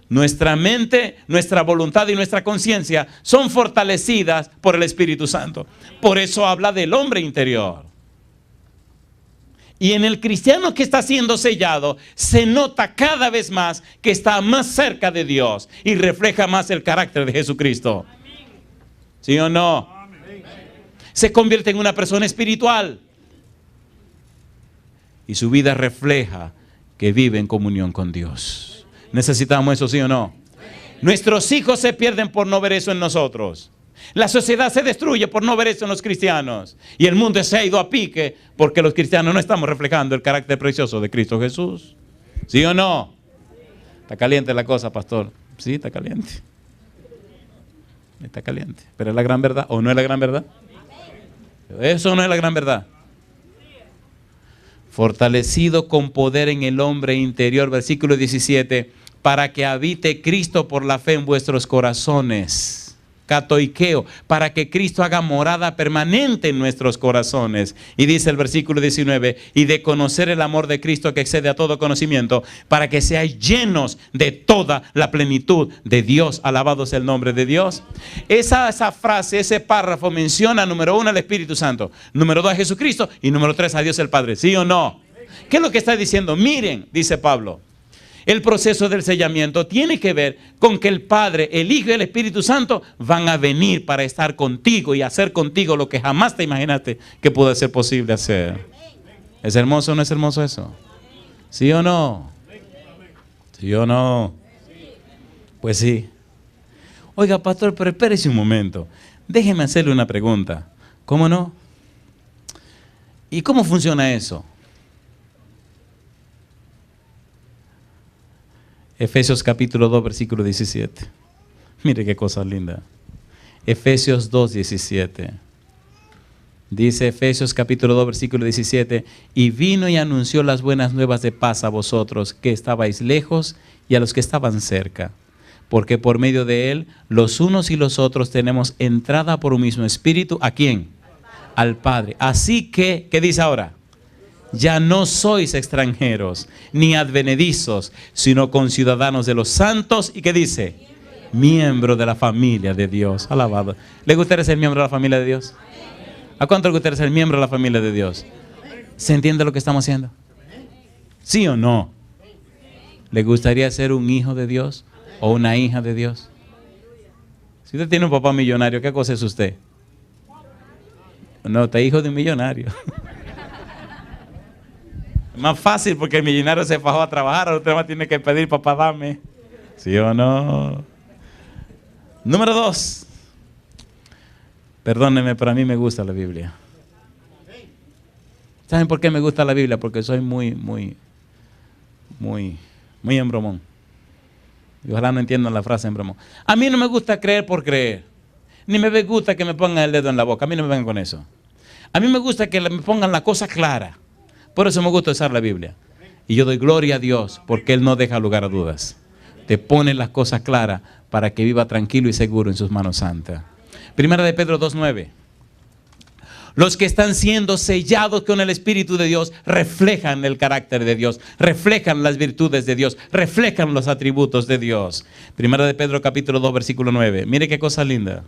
Nuestra mente, nuestra voluntad y nuestra conciencia son fortalecidas por el Espíritu Santo. Por eso habla del hombre interior. Y en el cristiano que está siendo sellado, se nota cada vez más que está más cerca de Dios y refleja más el carácter de Jesucristo. ¿Sí o no? Se convierte en una persona espiritual. Y su vida refleja que vive en comunión con Dios. ¿Necesitamos eso, sí o no? Nuestros hijos se pierden por no ver eso en nosotros. La sociedad se destruye por no ver eso en los cristianos. Y el mundo se ha ido a pique porque los cristianos no estamos reflejando el carácter precioso de Cristo Jesús. ¿Sí o no? Está caliente la cosa, pastor. Sí, está caliente. Está caliente. ¿Pero es la gran verdad o no es la gran verdad? Eso no es la gran verdad. Fortalecido con poder en el hombre interior, versículo 17, para que habite Cristo por la fe en vuestros corazones. Katoikeo, para que Cristo haga morada permanente en nuestros corazones. Y dice el versículo 19, y de conocer el amor de Cristo que excede a todo conocimiento, para que seáis llenos de toda la plenitud de Dios. Alabado sea el nombre de Dios. Esa frase, ese párrafo menciona, número 1, al Espíritu Santo, número 2, a Jesucristo, y número 3, a Dios el Padre. ¿Sí o no? ¿Qué es lo que está diciendo? Miren, dice Pablo, el proceso del sellamiento tiene que ver con que el Padre, el Hijo y el Espíritu Santo van a venir para estar contigo y hacer contigo lo que jamás te imaginaste que pudo ser posible hacer. ¿Es hermoso o no es hermoso eso? ¿Sí o no? ¿Sí o no? Pues sí. Oiga, pastor, pero espérese un momento. Déjeme hacerle una pregunta. ¿Cómo no? ¿Y cómo funciona eso? Efesios capítulo 2, versículo 17. Mire qué cosa linda. Efesios 2, 17. Dice Efesios capítulo 2, versículo 17. Y vino y anunció las buenas nuevas de paz a vosotros que estabais lejos y a los que estaban cerca. Porque por medio de él, los unos y los otros tenemos entrada por un mismo espíritu. ¿A quién? Al Padre. Así que, ¿qué dice ahora? Ya no sois extranjeros ni advenedizos, sino conciudadanos de los santos. ¿Y qué dice? Miembro de la familia de Dios. Alabado. ¿Le gustaría ser miembro de la familia de Dios? ¿A cuánto le gustaría ser miembro de la familia de Dios? ¿Se entiende lo que estamos haciendo? ¿Sí o no? ¿Le gustaría ser un hijo de Dios o una hija de Dios? Si usted tiene un papá millonario, ¿qué cosa es usted? No, usted es hijo de un millonario. Más fácil porque el millonario se fajó a trabajar, ahora usted más tiene que pedir, papá, dame. ¿Sí o no? Número 2. Perdónenme, pero a mí me gusta la Biblia. ¿Saben por qué me gusta la Biblia? Porque soy muy embromón. Y ojalá no entiendan la frase embromón. A mí no me gusta creer por creer. Ni me gusta que me pongan el dedo en la boca. A mí no me vengan con eso. A mí me gusta que me pongan la cosa clara. Por eso me gusta usar la Biblia. Y yo doy gloria a Dios porque Él no deja lugar a dudas. Te pone las cosas claras para que viva tranquilo y seguro en sus manos santas. Primera de Pedro 2:9. Los que están siendo sellados con el Espíritu de Dios reflejan el carácter de Dios, reflejan las virtudes de Dios, reflejan los atributos de Dios. Primera de Pedro capítulo 2 versículo 9. Mire qué cosa linda.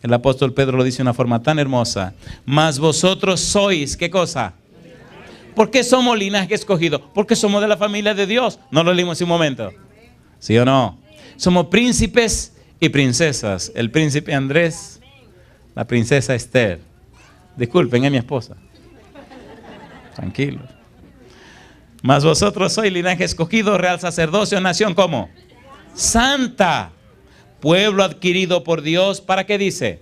El apóstol Pedro lo dice de una forma tan hermosa. Mas vosotros sois, ¿qué cosa? ¿Por qué somos linaje escogido? Porque somos de la familia de Dios. ¿No lo leímos hace un momento? ¿Sí o no? Somos príncipes y princesas. El príncipe Andrés, la princesa Esther. Disculpen, es mi esposa. Tranquilo. Mas vosotros sois linaje escogido, real sacerdocio, nación, ¿cómo? Santa. Pueblo adquirido por Dios. ¿Para qué dice?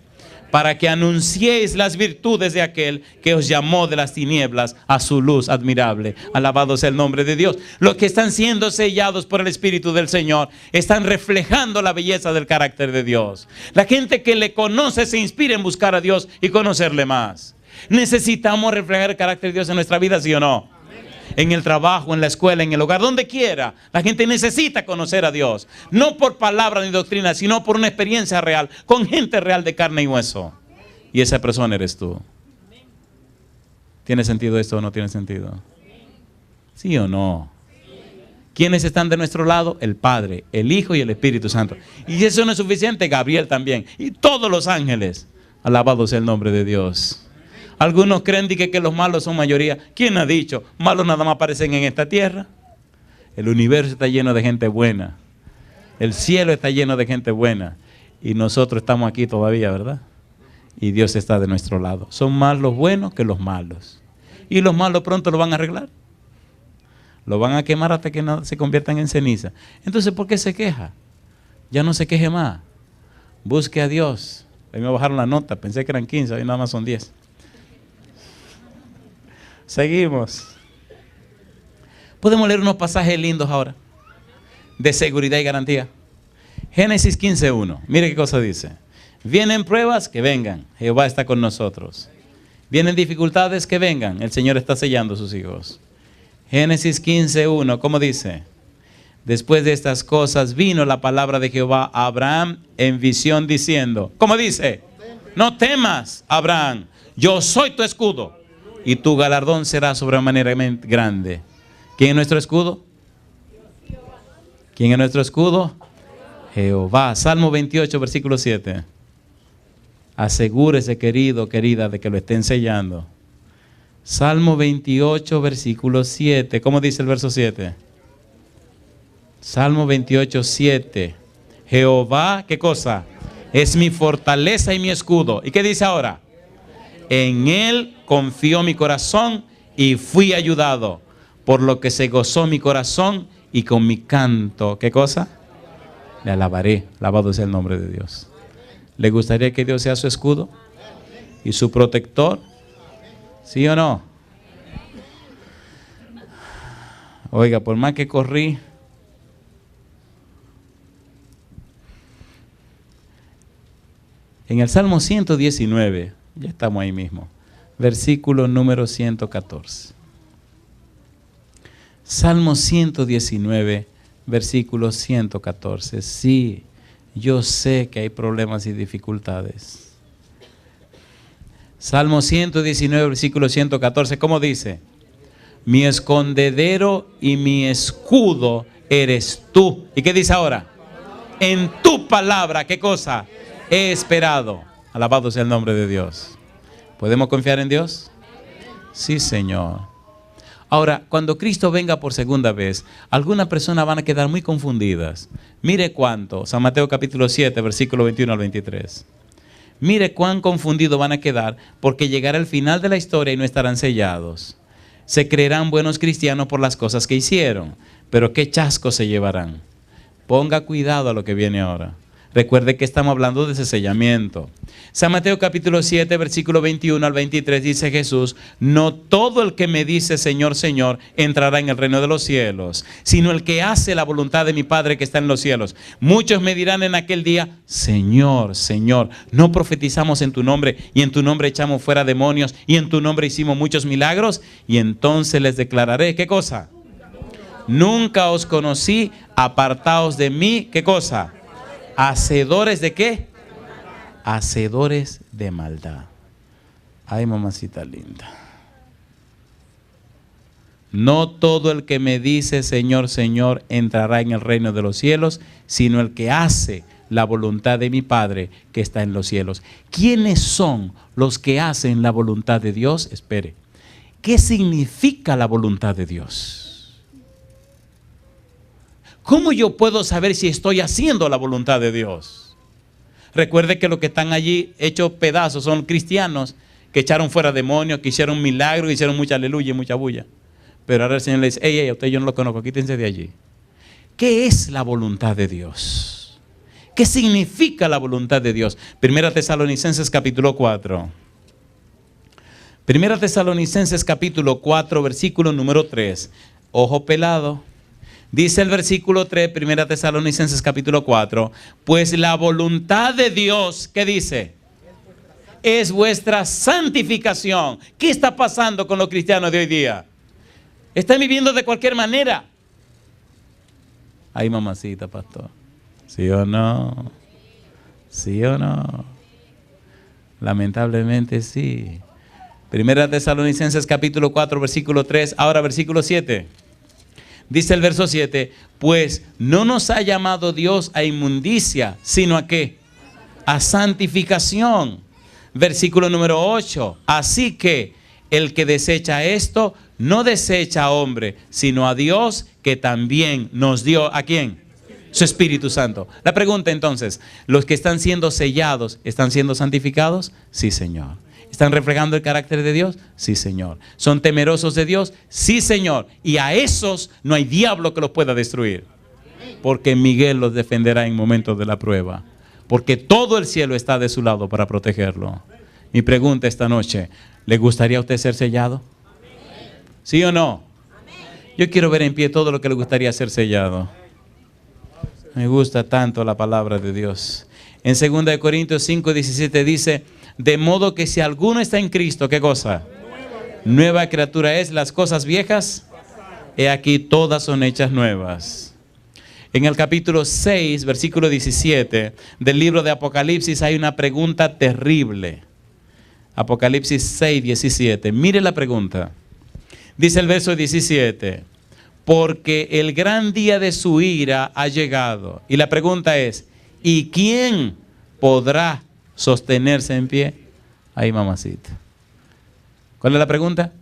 Para que anunciéis las virtudes de aquel que os llamó de las tinieblas a su luz admirable. Alabado sea el nombre de Dios. Los que están siendo sellados por el Espíritu del Señor están reflejando la belleza del carácter de Dios. La gente que le conoce se inspira en buscar a Dios y conocerle más. Necesitamos reflejar el carácter de Dios en nuestra vida, ¿sí o no? En el trabajo, en la escuela, en el hogar, donde quiera. La gente necesita conocer a Dios. No por palabra ni doctrina, sino por una experiencia real, con gente real de carne y hueso. Y esa persona eres tú. ¿Tiene sentido esto o no tiene sentido? ¿Sí o no? ¿Quiénes están de nuestro lado? El Padre, el Hijo y el Espíritu Santo. Y si eso no es suficiente, Gabriel también. Y todos los ángeles. Alabado sea el nombre de Dios. Algunos creen que los malos son mayoría. ¿Quién ha dicho? Malos nada más aparecen en esta tierra. El universo está lleno de gente buena. El cielo está lleno de gente buena. Y nosotros estamos aquí todavía, ¿verdad? Y Dios está de nuestro lado. Son más los buenos que los malos. Y los malos pronto lo van a arreglar. Lo van a quemar hasta que no se conviertan en ceniza. Entonces, ¿por qué se queja? Ya no se queje más. Busque a Dios. Hoy me bajaron la nota. Pensé que eran 15, hoy nada más son 10. Seguimos. Podemos leer unos pasajes lindos ahora, de seguridad y garantía. Génesis 15:1. Mire qué cosa dice. Vienen pruebas, que vengan. Jehová está con nosotros. Vienen dificultades, que vengan. El Señor está sellando a sus hijos. Génesis 15:1. ¿Cómo dice? Después de estas cosas vino la palabra de Jehová a Abraham en visión diciendo, ¿cómo dice? No temas, Abraham, yo soy tu escudo y tu galardón será sobremanera grande. ¿Quién es nuestro escudo? ¿Quién es nuestro escudo? Jehová. Salmo 28, versículo 7. Asegúrese, querido, querida, de que lo estén sellando. Salmo 28, versículo 7. ¿Cómo dice el verso 7? Salmo 28, 7. Jehová, ¿qué cosa? Es mi fortaleza y mi escudo. ¿Y qué dice ahora? En él confió mi corazón y fui ayudado. Por lo que se gozó mi corazón y con mi canto, ¿qué cosa? Le alabaré. Alabado sea el nombre de Dios. ¿Le gustaría que Dios sea su escudo y su protector? ¿Sí o no? Oiga, por más que corrí, en el Salmo 119, ya estamos ahí mismo, versículo número 114. Salmo 119, versículo 114. Sí, yo sé que hay problemas y dificultades. Salmo 119, versículo 114, ¿cómo dice? Mi escondedero y mi escudo eres tú. ¿Y qué dice ahora? En tu palabra, ¿qué cosa? He esperado. Alabado sea el nombre de Dios. ¿Podemos confiar en Dios? Sí, Señor. Ahora, cuando Cristo venga por segunda vez, algunas personas van a quedar muy confundidas. Mire cuánto, San Mateo capítulo 7, versículo 21 al 23. Mire cuán confundidos van a quedar porque llegará el final de la historia y no estarán sellados. Se creerán buenos cristianos por las cosas que hicieron, pero qué chasco se llevarán. Ponga cuidado a lo que viene ahora. Recuerde que estamos hablando de ese sellamiento. San Mateo capítulo 7, versículo 21 al 23 dice Jesús, no todo el que me dice Señor, Señor, entrará en el reino de los cielos, sino el que hace la voluntad de mi Padre que está en los cielos. Muchos me dirán en aquel día, Señor, Señor, no profetizamos en tu nombre y en tu nombre echamos fuera demonios y en tu nombre hicimos muchos milagros. Y entonces les declararé, ¿qué cosa? Nunca os conocí, apartaos de mí, ¿qué cosa? ¿Hacedores de qué? Hacedores de maldad. Ay, mamacita linda. No todo el que me dice Señor, Señor, entrará en el reino de los cielos, sino el que hace la voluntad de mi Padre que está en los cielos. ¿Quiénes son los que hacen la voluntad de Dios? Espere. ¿Qué significa la voluntad de Dios? ¿Cómo yo puedo saber si estoy haciendo la voluntad de Dios? Recuerde que los que están allí hechos pedazos son cristianos que echaron fuera demonios, que hicieron milagros, que hicieron mucha aleluya y mucha bulla. Pero ahora el Señor le dice, hey, a usted yo no lo conozco, quítense de allí. ¿Qué es la voluntad de Dios? ¿Qué significa la voluntad de Dios? Primera Tesalonicenses capítulo 4. Primera Tesalonicenses capítulo 4, versículo número 3. Ojo pelado. Dice el versículo 3, Primera Tesalonicenses capítulo 4, pues la voluntad de Dios, ¿qué dice? Es vuestra santificación. ¿Qué está pasando con los cristianos de hoy día? Están viviendo de cualquier manera. Ay, mamacita, pastor. ¿Sí o no? ¿Sí o no? Lamentablemente sí. Primera Tesalonicenses capítulo 4, versículo 3, ahora versículo 7. Dice el verso 7, pues no nos ha llamado Dios a inmundicia, sino a ¿qué? A santificación. Versículo número 8, así que el que desecha esto, no desecha a hombre, sino a Dios que también nos dio, ¿a quién? Su Espíritu Santo. La pregunta entonces, ¿los que están siendo sellados, están siendo santificados? Sí, Señor. ¿Están reflejando el carácter de Dios? Sí, Señor. ¿Son temerosos de Dios? Sí, Señor. Y a esos no hay diablo que los pueda destruir. Porque Miguel los defenderá en momentos de la prueba. Porque todo el cielo está de su lado para protegerlo. Mi pregunta esta noche, ¿le gustaría a usted ser sellado? ¿Sí o no? Yo quiero ver en pie todo lo que le gustaría ser sellado. Me gusta tanto la palabra de Dios. En 2 Corintios 5, 17 dice, de modo que si alguno está en Cristo, ¿qué cosa? Nueva criatura es, las cosas viejas, he aquí todas son hechas nuevas. En el capítulo 6, versículo 17 del libro de Apocalipsis hay una pregunta terrible. Apocalipsis 6, 17. Mire la pregunta. Dice el verso 17. Porque el gran día de su ira ha llegado. Y la pregunta es, ¿y quién podrá sostenerse en pie? Ahí, mamacita. ¿Cuál es la pregunta?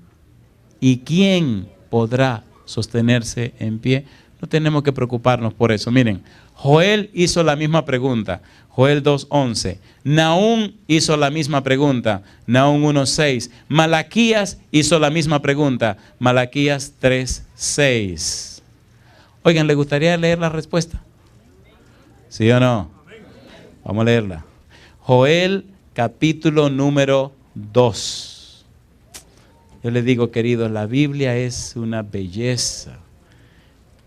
¿Y quién podrá sostenerse en pie? No tenemos que preocuparnos por eso. Miren, Joel hizo la misma pregunta. Joel 2:11. Nahum hizo la misma pregunta. Nahum 1:6. Malaquías hizo la misma pregunta. Malaquías 3:6. Oigan, ¿le gustaría leer la respuesta? ¿Sí o no? Vamos a leerla. Joel capítulo número 2. Yo les digo, queridos, la Biblia es una belleza.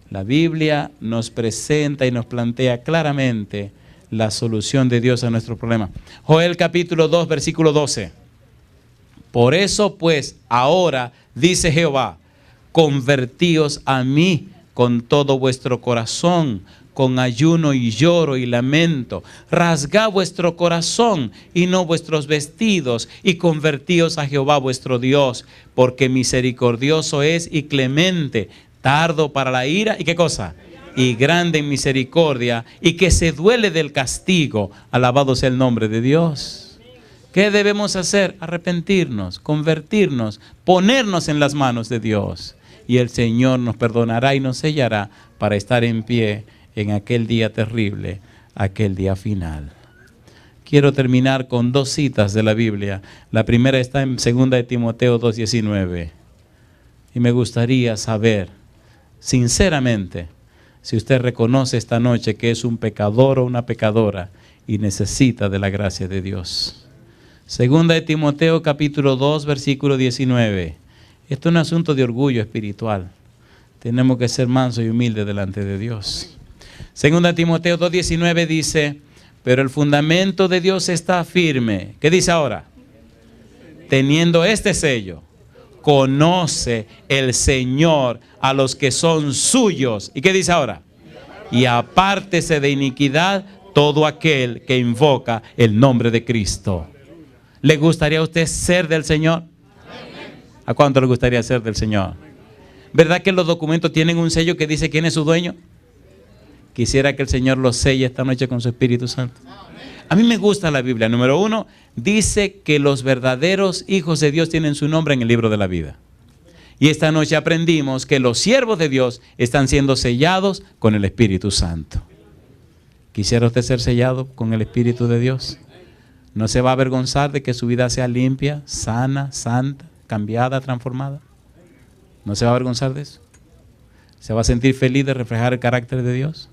La Biblia nos presenta y nos plantea claramente la solución de Dios a nuestro problema. Joel capítulo 2, versículo 12. Por eso pues, ahora, dice Jehová, convertíos a mí con todo vuestro corazón, con ayuno y lloro y lamento. Rasgad vuestro corazón y no vuestros vestidos, y convertíos a Jehová vuestro Dios, porque misericordioso es y clemente, tardo para la ira, ¿y qué cosa? Y grande en misericordia, y que se duele del castigo. Alabado sea el nombre de Dios. ¿Qué debemos hacer? Arrepentirnos, convertirnos, ponernos en las manos de Dios. Y el Señor nos perdonará y nos sellará para estar en pie en aquel día terrible, aquel día final. Quiero terminar con dos citas de la Biblia. La primera está en 2 de Timoteo 2:19. Y me gustaría saber, sinceramente, si usted reconoce esta noche que es un pecador o una pecadora y necesita de la gracia de Dios. 2 de Timoteo capítulo 2, versículo 19. Esto es un asunto de orgullo espiritual. Tenemos que ser mansos y humildes delante de Dios. 2 Timoteo 2:19 dice, pero el fundamento de Dios está firme. ¿Qué dice ahora? Teniendo este sello, conoce el Señor a los que son suyos. ¿Y qué dice ahora? Y apártese de iniquidad todo aquel que invoca el nombre de Cristo. ¿Le gustaría a usted ser del Señor? ¿A cuánto le gustaría ser del Señor? ¿Verdad que los documentos tienen un sello que dice quién es su dueño? Quisiera que el Señor los selle esta noche con su Espíritu Santo. A mí me gusta la Biblia. Número 1, dice que los verdaderos hijos de Dios tienen su nombre en el libro de la vida. Y esta noche aprendimos que los siervos de Dios están siendo sellados con el Espíritu Santo. ¿Quisiera usted ser sellado con el Espíritu de Dios? ¿No se va a avergonzar de que su vida sea limpia, sana, santa, cambiada, transformada? ¿No se va a avergonzar de eso? ¿Se va a sentir feliz de reflejar el carácter de Dios?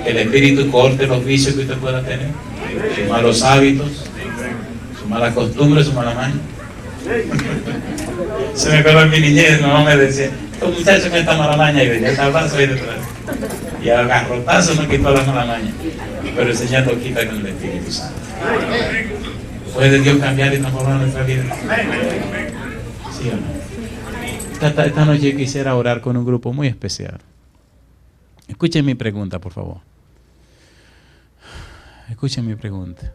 Que el Espíritu corte los vicios que usted pueda tener, sus malos hábitos, sus malas costumbres, sus malas mañas. Se me acuerda en mi niñez, mi mamá me decía, estos muchachos con esta mala maña, y venía el abrazo ahí detrás. Y al garrotazo me quitó la mala maña. Pero el Señor lo quita con el Espíritu Santo. ¿Puede Dios cambiar y transformar nuestra vida? ¿Sí o no? Esta noche quisiera orar con un grupo muy especial. Escuchen mi pregunta, por favor. Escuchen mi pregunta.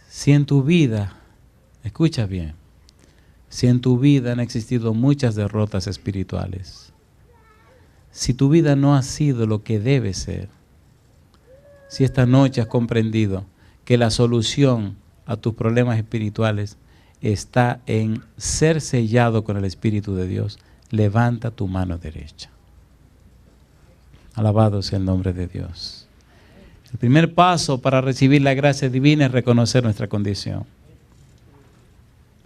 Si en tu vida, escucha bien, si en tu vida han existido muchas derrotas espirituales, si tu vida no ha sido lo que debe ser, si esta noche has comprendido que la solución a tus problemas espirituales está en ser sellado con el Espíritu de Dios, levanta tu mano derecha. Alabado sea el nombre de Dios. El primer paso para recibir la gracia divina es reconocer nuestra condición.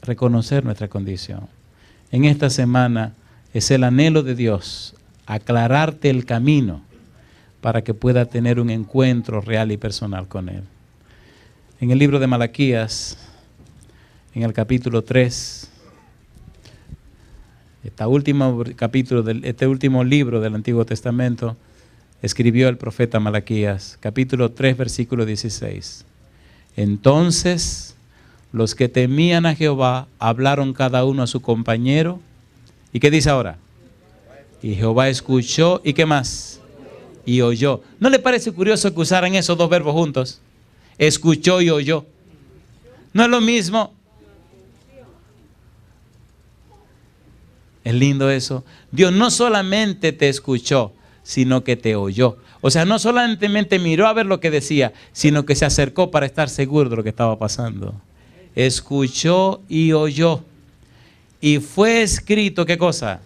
Reconocer nuestra condición. En esta semana es el anhelo de Dios aclararte el camino para que pueda tener un encuentro real y personal con Él. En el libro de Malaquías, en el capítulo 3, este último libro del Antiguo Testamento, escribió el profeta Malaquías, capítulo 3, versículo 16. Entonces Los que temían a Jehová hablaron cada uno a su compañero. ¿Y qué dice ahora? Y Jehová escuchó, ¿y qué más? Y oyó. ¿No le parece curioso que usaran esos dos verbos juntos? Escuchó y oyó. ¿No es lo mismo? Es lindo eso. Dios no solamente te escuchó, sino que te oyó. O sea, no solamente miró a ver lo que decía, sino que se acercó para estar seguro de lo que estaba pasando. Escuchó y oyó. Y fue escrito, ¿qué cosa?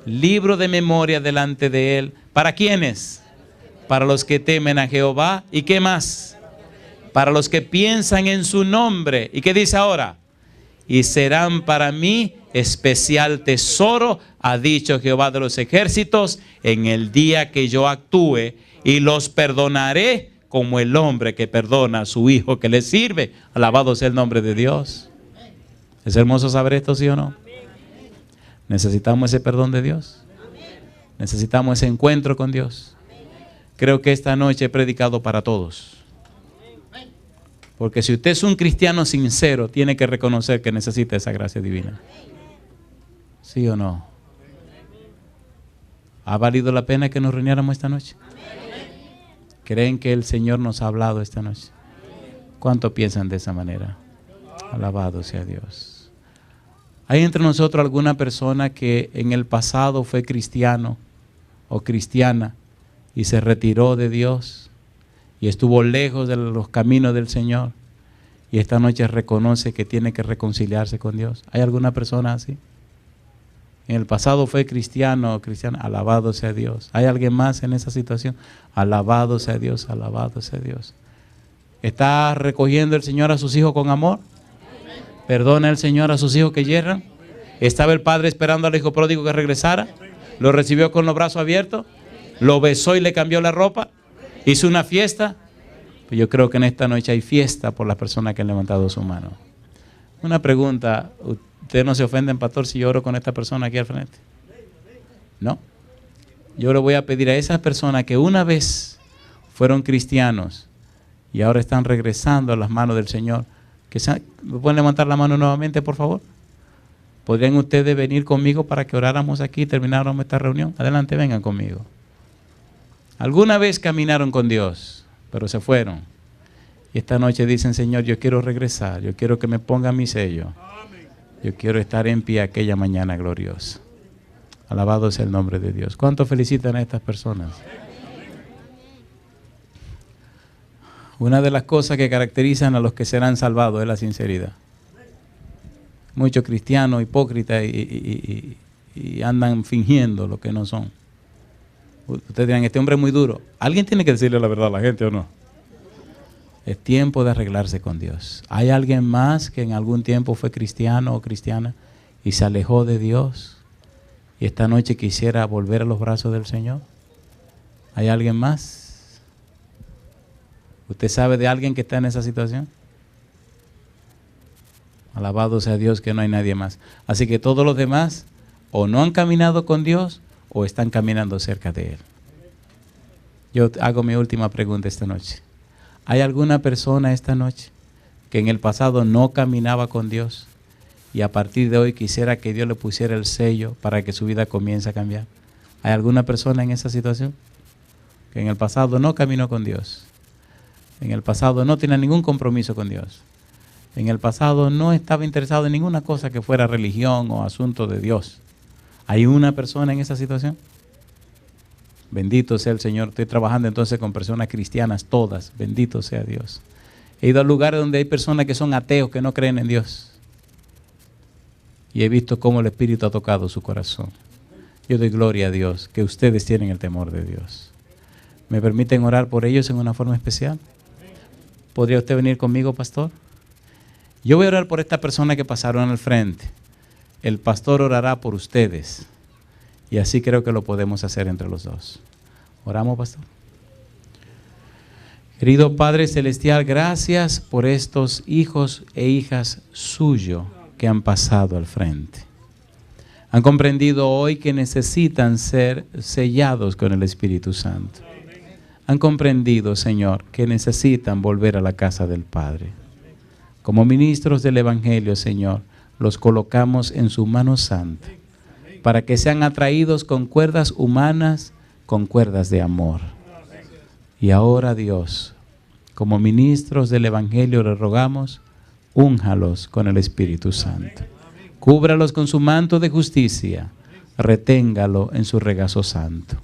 Libro de memoria delante de él. ¿Para quiénes? Para los que temen a Jehová. ¿Y qué más? Para los que piensan en su nombre. ¿Y qué dice ahora? Y serán para mí especial tesoro, ha dicho Jehová de los ejércitos, en el día que yo actúe, y los perdonaré como el hombre que perdona a su hijo que le sirve. Alabado sea el nombre de Dios. ¿Es hermoso saber esto, sí o no? Necesitamos ese perdón de Dios. Necesitamos ese encuentro con Dios. Creo que esta noche he predicado para todos. Porque si usted es un cristiano sincero, tiene que reconocer que necesita esa gracia divina. ¿Sí o no? ¿Ha valido la pena que nos reuniéramos esta noche? ¿Creen que el Señor nos ha hablado esta noche? ¿Cuánto piensan de esa manera? Alabado sea Dios. ¿Hay entre nosotros alguna persona que en el pasado fue cristiano o cristiana y se retiró de Dios y estuvo lejos de los caminos del Señor y esta noche reconoce que tiene que reconciliarse con Dios? ¿Hay alguna persona así? En el pasado fue cristiano o cristiana, alabado sea Dios. ¿Hay alguien más en esa situación? Alabado sea Dios, alabado sea Dios. ¿Está recogiendo el Señor a sus hijos con amor? ¿Perdona el Señor a sus hijos que yerran? ¿Estaba el padre esperando al hijo pródigo que regresara? ¿Lo recibió con los brazos abiertos? ¿Lo besó y le cambió la ropa? ¿Hizo una fiesta? Pues yo creo que en esta noche hay fiesta por las personas que han levantado su mano. Una pregunta, ¿ustedes no se ofenden, pastor, si yo oro con esta persona aquí al frente? No. Yo le voy a pedir a esas personas que una vez fueron cristianos y ahora están regresando a las manos del Señor, ¿me pueden levantar la mano nuevamente, por favor? ¿Podrían ustedes venir conmigo para que oráramos aquí y termináramos esta reunión? Adelante, vengan conmigo. Alguna vez caminaron con Dios, pero se fueron. Y esta noche dicen, Señor, yo quiero regresar, yo quiero que me pongan mi sello. Yo quiero estar en pie aquella mañana gloriosa. Alabado sea el nombre de Dios. ¿Cuánto felicitan a estas personas? Una de las cosas que caracterizan a los que serán salvados es la sinceridad. Muchos cristianos hipócritas y andan fingiendo lo que no son. Ustedes dirán, este hombre es muy duro. ¿Alguien tiene que decirle la verdad a la gente o no? Es tiempo de arreglarse con Dios. ¿Hay alguien más que en algún tiempo fue cristiano o cristiana y se alejó de Dios y esta noche quisiera volver a los brazos del Señor? ¿Hay alguien más? ¿Usted sabe de alguien que está en esa situación? Alabado sea Dios que no hay nadie más. Así que todos los demás o no han caminado con Dios o están caminando cerca de Él. Yo hago mi última pregunta esta noche. ¿Hay alguna persona esta noche que en el pasado no caminaba con Dios y a partir de hoy quisiera que Dios le pusiera el sello para que su vida comience a cambiar? ¿Hay alguna persona en esa situación que en el pasado no caminó con Dios? En el pasado no tenía ningún compromiso con Dios. En el pasado no estaba interesado en ninguna cosa que fuera religión o asunto de Dios. ¿Hay una persona en esa situación? Bendito sea el Señor. Estoy trabajando entonces con personas cristianas todas. Bendito sea Dios. He ido a lugares donde hay personas que son ateos, que no creen en Dios. Y he visto cómo el Espíritu ha tocado su corazón. Yo doy gloria a Dios, que ustedes tienen el temor de Dios. ¿Me permiten orar por ellos en una forma especial? ¿Podría usted venir conmigo, pastor? Yo voy a orar por esta persona que pasaron al frente. El pastor orará por ustedes. Y así creo que lo podemos hacer entre los dos. Oramos, pastor. Querido Padre Celestial, gracias por estos hijos e hijas suyos que han pasado al frente. Han comprendido hoy que necesitan ser sellados con el Espíritu Santo. Han comprendido, Señor, que necesitan volver a la casa del Padre. Como ministros del Evangelio, Señor, los colocamos en su mano santa, para que sean atraídos con cuerdas humanas, con cuerdas de amor. Y ahora, Dios, como ministros del Evangelio, le rogamos, únjalos con el Espíritu Santo. Cúbralos con su manto de justicia, reténgalo en su regazo santo.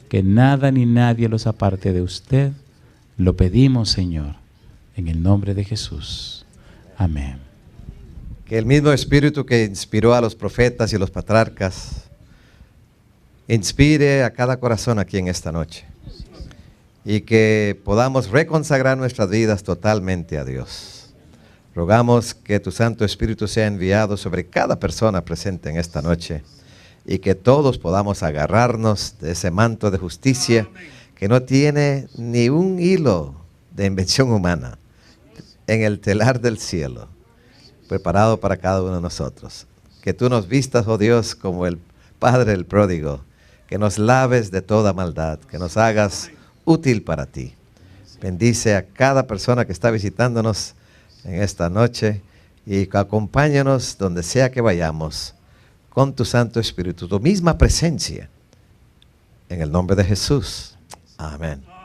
Que nada ni nadie los aparte de usted. Lo pedimos, Señor, en el nombre de Jesús. Amén. Que el mismo Espíritu que inspiró a los profetas y los patriarcas inspire a cada corazón aquí en esta noche. Y que podamos reconsagrar nuestras vidas totalmente a Dios. Rogamos que tu Santo Espíritu sea enviado sobre cada persona presente en esta noche. Y que todos podamos agarrarnos de ese manto de justicia que no tiene ni un hilo de invención humana en el telar del cielo, preparado para cada uno de nosotros. Que tú nos vistas, oh Dios, como el Padre del pródigo, que nos laves de toda maldad, que nos hagas útil para ti. Bendice a cada persona que está visitándonos en esta noche y acompáñanos donde sea que vayamos con tu Santo Espíritu, tu misma presencia, en el nombre de Jesús. Amén.